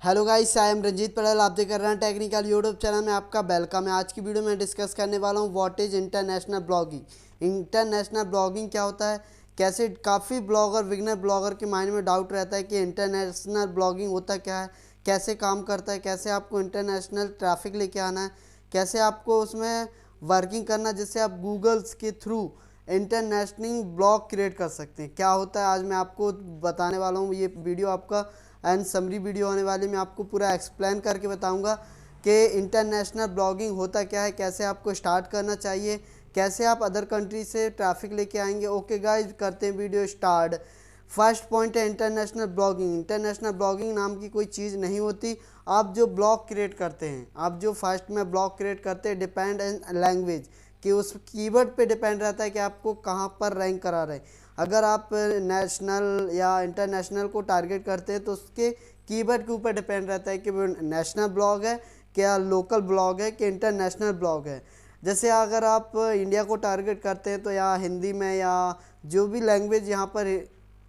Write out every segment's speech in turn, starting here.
Hello guys, I am Ranjit Patel. आप देख रहे हैं टेक्निकल यूट्यूब चैनल में आपका वेलकम है। आज की वीडियो में डिस्कस करने वाला हूँ what is international blogging. International blogging क्या होता है, कैसे काफ़ी ब्लॉगर बिगनर ब्लॉगर के माइंड में डाउट रहता है कि इंटरनेशनल ब्लॉगिंग होता क्या है, कैसे काम करता है, कैसे आपको इंटरनेशनल ट्रैफिक लेके आना है, कैसे आपको उसमें वर्किंग करना जिससे आप गूगल्स के थ्रू इंटरनेशनल ब्लॉग क्रिएट कर सकते हैं। क्या होता है आज मैं आपको बताने वाला हूँ। ये वीडियो आपका एंड समरी वीडियो होने वाली, मैं आपको पूरा एक्सप्लेन करके बताऊंगा कि इंटरनेशनल ब्लॉगिंग होता क्या है, कैसे आपको स्टार्ट करना चाहिए, कैसे आप अदर कंट्री से ट्रैफिक लेके आएंगे। ओके गाइज, करते हैं वीडियो स्टार्ट। फर्स्ट पॉइंट है इंटरनेशनल ब्लॉगिंग। इंटरनेशनल ब्लॉगिंग नाम की कोई चीज़ नहीं होती। आप जो ब्लॉग क्रिएट करते हैं, आप जो फर्स्ट में ब्लॉग क्रिएट करते हैं, डिपेंड एन लैंग्वेज कि उस कीवर्ड पे डिपेंड रहता है कि आपको कहाँ पर रैंक करा रहे हैं। अगर आप नेशनल या इंटरनेशनल को टारगेट करते हैं तो उसके कीवर्ड के ऊपर डिपेंड रहता है कि वो नेशनल ब्लॉग है, क्या लोकल ब्लॉग है, कि इंटरनेशनल ब्लॉग है। जैसे अगर आप इंडिया को टारगेट करते हैं तो या हिंदी में या जो भी लैंग्वेज यहाँ पर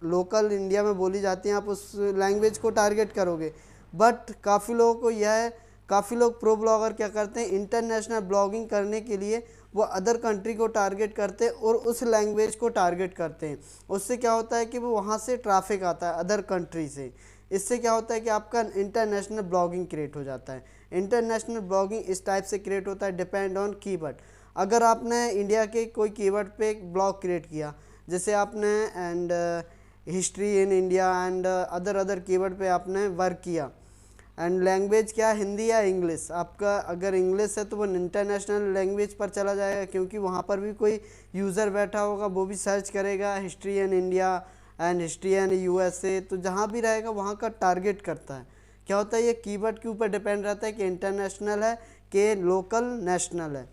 लोकल इंडिया में बोली जाती हैं, आप उस लैंग्वेज को टारगेट करोगे। बट काफ़ी लोगों को यह है, काफ़ी लोग प्रो ब्लॉगर क्या करते हैं, इंटरनेशनल ब्लॉगिंग करने के लिए वो अदर कंट्री को टारगेट करते हैं और उस लैंग्वेज को टारगेट करते हैं। उससे क्या होता है कि वो वहाँ से ट्रैफिक आता है अदर कंट्री से। इससे क्या होता है कि आपका इंटरनेशनल ब्लॉगिंग क्रिएट हो जाता है। इंटरनेशनल ब्लॉगिंग इस टाइप से क्रिएट होता है, डिपेंड ऑन कीवर्ड। अगर आपने इंडिया के कोई कीवर्ड पे एक ब्लॉग क्रिएट किया, जैसे आपने and history in India and other other keyword पे आपने वर्क किया, एंड लैंग्वेज क्या, हिंदी या इंग्लिश। आपका अगर इंग्लिश है तो वो इंटरनेशनल लैंग्वेज पर चला जाएगा, क्योंकि वहाँ पर भी कोई यूज़र बैठा होगा, वो भी सर्च करेगा history and India and history and USA. तो जहाँ भी रहेगा वहाँ का टारगेट करता है। क्या होता है, ये कीवर्ड के ऊपर डिपेंड रहता है कि इंटरनेशनल है कि लोकल नेशनल है।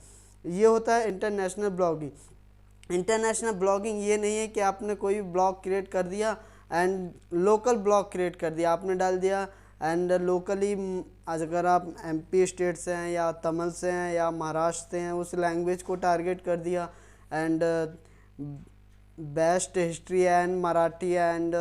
ये होता है इंटरनेशनल ब्लॉगिंग। इंटरनेशनल ब्लॉगिंग ये नहीं है कि आपने कोई भी ब्लॉग क्रिएट कर दिया एंड लोकल ब्लॉग क्रिएट कर दिया, आपने डाल दिया एंड लोकली। अगर आप एमपी स्टेट से हैं या तमिल से हैं या महाराष्ट्र से हैं, उस लैंग्वेज को टारगेट कर दिया and best history and Marathi and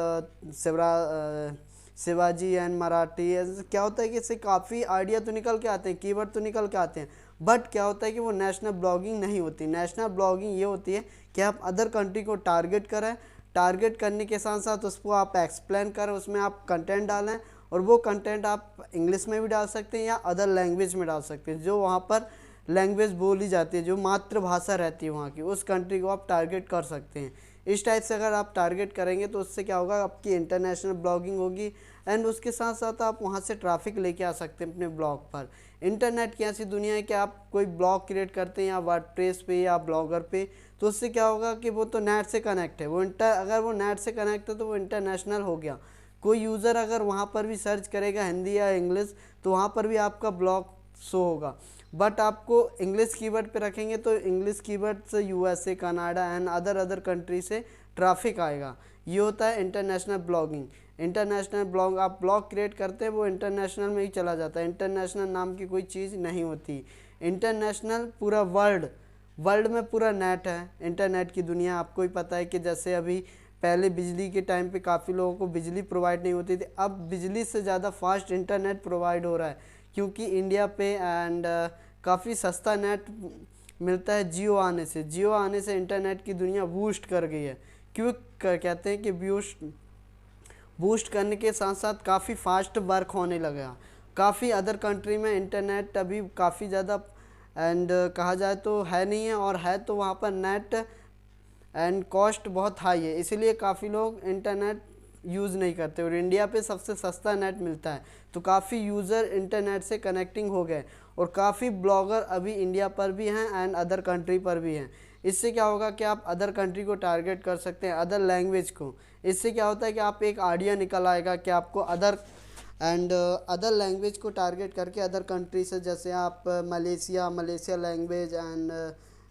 Shivaji and Marathi. क्या होता है कि इससे काफ़ी आइडिया तो निकल के आते हैं, कीवर्ड तो निकल के आते हैं, बट क्या होता है कि वो नेशनल ब्लॉगिंग नहीं होती। नेशनल ब्लॉगिंग ये होती है कि आप अदर कंट्री को टारगेट करें, टारगेट करने के साथ साथ उसको आप एक्सप्लेन करें, उसमें आप कंटेंट डालें, और वो कंटेंट आप इंग्लिश में भी डाल सकते हैं या अदर लैंग्वेज में डाल सकते हैं। जो वहाँ पर लैंग्वेज बोली जाती है, जो मातृभाषा रहती है वहाँ की, उस कंट्री को आप टारगेट कर सकते हैं। इस टाइप से अगर आप टारगेट करेंगे तो उससे क्या होगा, आपकी इंटरनेशनल ब्लॉगिंग होगी एंड उसके साथ साथ आप वहाँ से ट्रैफिक लेके आ सकते हैं अपने ब्लॉग पर। इंटरनेट की ऐसी दुनिया है कि आप कोई ब्लॉग क्रिएट करते हैं या वर्डप्रेस पे या ब्लॉगर पे, तो उससे क्या होगा कि वो तो नेट से कनेक्ट है, वो अगर वो नेट से कनेक्ट है तो वो इंटरनेशनल हो गया। कोई यूज़र अगर वहाँ पर भी सर्च करेगा हिंदी या इंग्लिश, तो वहाँ पर भी आपका ब्लॉग शो होगा। बट आपको इंग्लिश कीवर्ड पे रखेंगे तो इंग्लिश कीवर्ड से USA, Canada and other country से ट्रैफिक आएगा। ये होता है इंटरनेशनल ब्लॉगिंग। इंटरनेशनल ब्लॉग आप ब्लॉग क्रिएट करते हैं वो इंटरनेशनल में ही चला जाता है। इंटरनेशनल नाम की कोई चीज़ नहीं होती। इंटरनेशनल पूरा वर्ल्ड में पूरा नेट है, इंटरनेट की दुनिया। आपको ही पता है कि जैसे अभी पहले बिजली के टाइम पे काफ़ी लोगों को बिजली प्रोवाइड नहीं होती थी, अब बिजली से ज़्यादा फास्ट इंटरनेट प्रोवाइड हो रहा है, क्योंकि इंडिया पे एंड काफ़ी सस्ता नेट मिलता है जियो आने से। जियो आने से इंटरनेट की दुनिया बूस्ट कर गई है। क्यों कहते हैं कि बूस्ट करने के साथ साथ काफ़ी फास्ट वर्क होने लगा। काफ़ी अदर कंट्री में इंटरनेट अभी काफ़ी ज़्यादा एंड कहा जाए तो है नहीं है, और है तो वहाँ पर नेट एंड कॉस्ट बहुत हाई है, इसीलिए काफ़ी लोग इंटरनेट यूज़ नहीं करते। और इंडिया पे सबसे सस्ता नेट मिलता है, तो काफ़ी यूज़र इंटरनेट से कनेक्टिंग हो गए, और काफ़ी ब्लॉगर अभी इंडिया पर भी हैं एंड अदर कंट्री पर भी हैं। इससे क्या होगा कि आप अदर कंट्री को टारगेट कर सकते हैं, अदर लैंग्वेज को। इससे क्या होता है कि आप एक आइडिया निकल आएगा कि आपको अदर लैंग्वेज को टारगेट करके अदर कंट्री से, जैसे आप मलेशिया लैंग्वेज एंड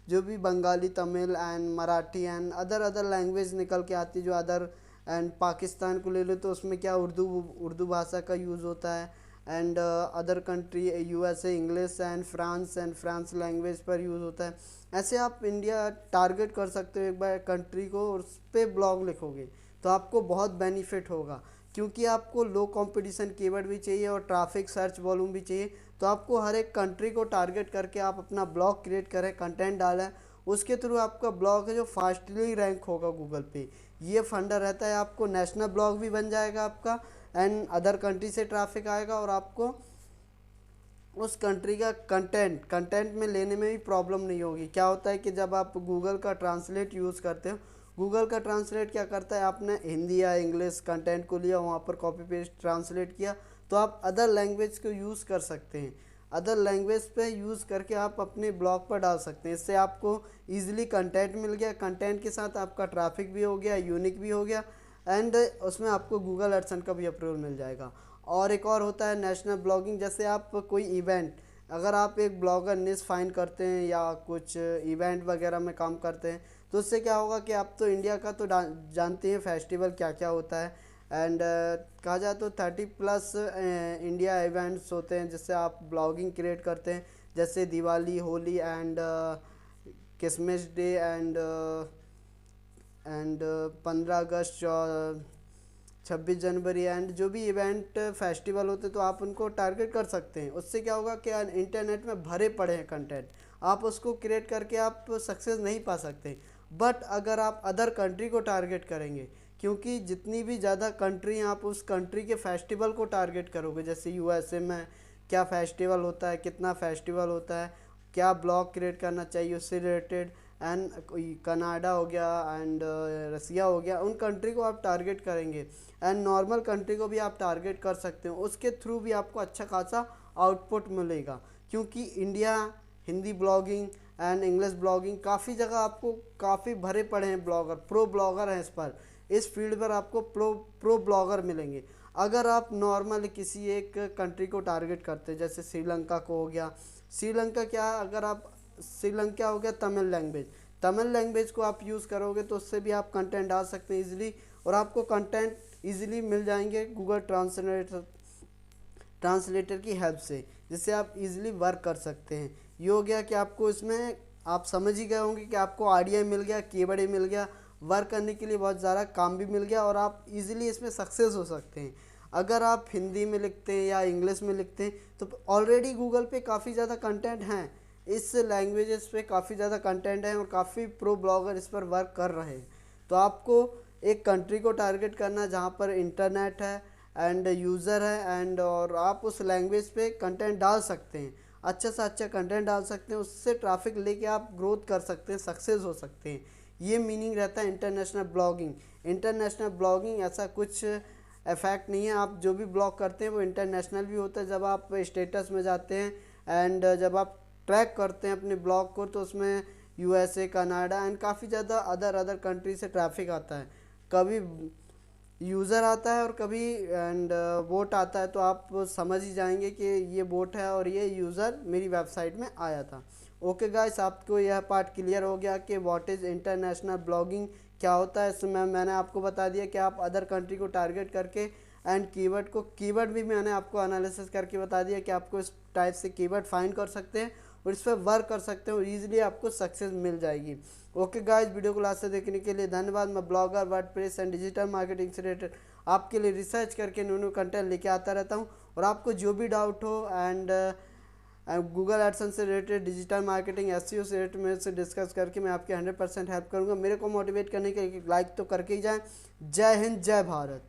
जो भी Bengali, Tamil and Marathi and other language निकल के आती है जो अदर। एंड पाकिस्तान को ले लो तो उसमें क्या उर्दू भाषा का यूज़ होता है and other country USA English and France language पर यूज़ होता है। ऐसे आप इंडिया टारगेट कर सकते हो एक बार कंट्री को, और उस पर ब्लॉग लिखोगे तो आपको बहुत बेनिफिट होगा। क्योंकि आपको लो कंपटीशन कीवर्ड भी चाहिए और ट्रैफिक सर्च वॉल्यूम भी चाहिए। तो आपको हर एक कंट्री को टारगेट करके आप अपना ब्लॉग क्रिएट करें, कंटेंट डालें, उसके थ्रू आपका ब्लॉग है जो फास्टली रैंक होगा गूगल पे। ये फंडा रहता है, आपको नेशनल ब्लॉग भी बन जाएगा आपका, एंड अदर कंट्री से ट्रैफिक आएगा और आपको उस कंट्री का कंटेंट कंटेंट में लेने में भी प्रॉब्लम नहीं होगी। क्या होता है कि जब आप गूगल का ट्रांसलेट यूज़ करते हो, गूगल का ट्रांसलेट क्या करता है, आपने हिंदी या इंग्लिश कंटेंट को लिया, वहाँ पर कॉपी पेस्ट ट्रांसलेट किया, तो आप अदर लैंग्वेज को यूज़ कर सकते हैं। अदर लैंग्वेज पे यूज़ करके आप अपने ब्लॉग पर डाल सकते हैं। इससे आपको ईजिली कंटेंट मिल गया, कंटेंट के साथ आपका ट्रैफिक भी हो गया, यूनिक भी हो गया, एंड उसमें आपको गूगल एडसन का भी अप्रूवल मिल जाएगा। और एक और होता है नेशनल ब्लॉगिंग। जैसे आप कोई इवेंट, अगर आप एक ब्लॉगर निश फाइंड करते हैं या कुछ इवेंट वगैरह में काम करते हैं, तो उससे क्या होगा कि आप तो इंडिया का तो जानते हैं फेस्टिवल क्या क्या होता है, एंड कहा जाए तो 30+ इंडिया इवेंट्स होते हैं जिससे आप ब्लॉगिंग क्रिएट करते हैं, जैसे Diwali, Holi and Christmas day and 15 August, 26 January, and जो भी इवेंट फेस्टिवल होते तो आप उनको टारगेट कर सकते हैं। उससे क्या होगा कि इंटरनेट में भरे पड़े हैं कंटेंट, आप उसको क्रिएट करके आप सक्सेस नहीं पा सकते। बट अगर आप अदर कंट्री को टारगेट करेंगे, क्योंकि जितनी भी ज़्यादा कंट्री हैं आप उस कंट्री के फेस्टिवल को टारगेट करोगे। जैसे यूएसए में क्या फेस्टिवल होता है, कितना फेस्टिवल होता है, क्या ब्लॉग क्रिएट करना चाहिए उससे रिलेटेड, एंड कनाडा हो गया एंड रसिया हो गया, उन कंट्री को आप टारगेट करेंगे, एंड नॉर्मल कंट्री को भी आप टारगेट कर सकते हो। उसके थ्रू भी आपको अच्छा खासा आउटपुट मिलेगा, क्योंकि India Hindi blogging and English blogging काफ़ी जगह आपको काफ़ी भरे पड़े हैं ब्लॉगर, प्रो ब्लॉगर हैं इस फील्ड पर आपको प्रो ब्लॉगर मिलेंगे। अगर आप नॉर्मल किसी एक कंट्री को टारगेट करते हैं, जैसे श्रीलंका को हो गया, श्रीलंका क्या, अगर आप श्रीलंका हो गया तमिल लैंग्वेज को आप यूज़ करोगे तो उससे भी आप कंटेंट डाल सकते हैं इजीली, और आपको कंटेंट इजीली मिल जाएंगे गूगल ट्रांसलेटर की हेल्प से, जिससे आप इजीली वर्क कर सकते हैं। ये हो गया कि आपको इसमें आप समझ ही गए होंगे कि आपको आइडिया मिल गया, कीवर्ड मिल गया, वर्क करने के लिए बहुत ज़्यादा काम भी मिल गया, और आप इजीली इसमें सक्सेस हो सकते हैं। अगर आप हिंदी में लिखते हैं या इंग्लिश में लिखते हैं तो ऑलरेडी गूगल पे काफ़ी ज़्यादा कंटेंट हैं, इस लैंग्वेजेस पे काफ़ी ज़्यादा कंटेंट है और काफ़ी प्रो ब्लॉगर इस पर वर्क कर रहे हैं। तो आपको एक कंट्री को टारगेट करना जहाँ पर इंटरनेट है एंड यूज़र है, एंड और आप उस लैंग्वेज पे कंटेंट डाल सकते हैं, अच्छा से अच्छा कंटेंट डाल सकते हैं, उससे ट्रैफिक लेके आप ग्रोथ कर सकते हैं, सक्सेस हो सकते हैं। ये मीनिंग रहता है इंटरनेशनल ब्लॉगिंग। इंटरनेशनल ब्लॉगिंग ऐसा कुछ इफेक्ट नहीं है, आप जो भी ब्लॉग करते हैं वो इंटरनेशनल भी होता है। जब आप स्टेटस में जाते हैं एंड जब आप ट्रैक करते हैं अपने ब्लॉग को, तो उसमें यूएसए, कनाडा एंड काफ़ी ज़्यादा अदर कंट्री से ट्रैफिक आता है, कभी यूज़र आता है और कभी एंड बोट आता है, तो आप समझ ही जाएंगे कि ये बोट है और ये यूज़र मेरी वेबसाइट में आया था। ओके गाइस, आपको यह पार्ट क्लियर हो गया कि व्हाट इज़ इंटरनेशनल ब्लॉगिंग क्या होता है। इसमें मैंने आपको बता दिया कि आप अदर कंट्री को टारगेट करके एंड कीवर्ड भी मैंने आपको एनालिसिस करके बता दिया कि आपको इस टाइप से कीवर्ड फाइंड कर सकते हैं और इस पर वर्क कर सकते हैं और ईजिली आपको सक्सेस मिल जाएगी। ओके गाइस, वीडियो को लास्ट से देखने के लिए धन्यवाद। मैं blogger, WordPress and digital marketing से रिलेटेड आपके लिए रिसर्च करके न्यू कंटेंट लेके आता रहता हूँ, और आपको जो भी डाउट हो एंड गूगल एडसेंस से रिलेटेड, डिजिटल मार्केटिंग, एसईओ से रिलेटेड मेरे से डिस्कस करके मैं आपके 100% हेल्प करूँगा। मेरे को मोटिवेट करने के लिए लाइक तो करके ही जाएँ। जय हिंद, जय भारत।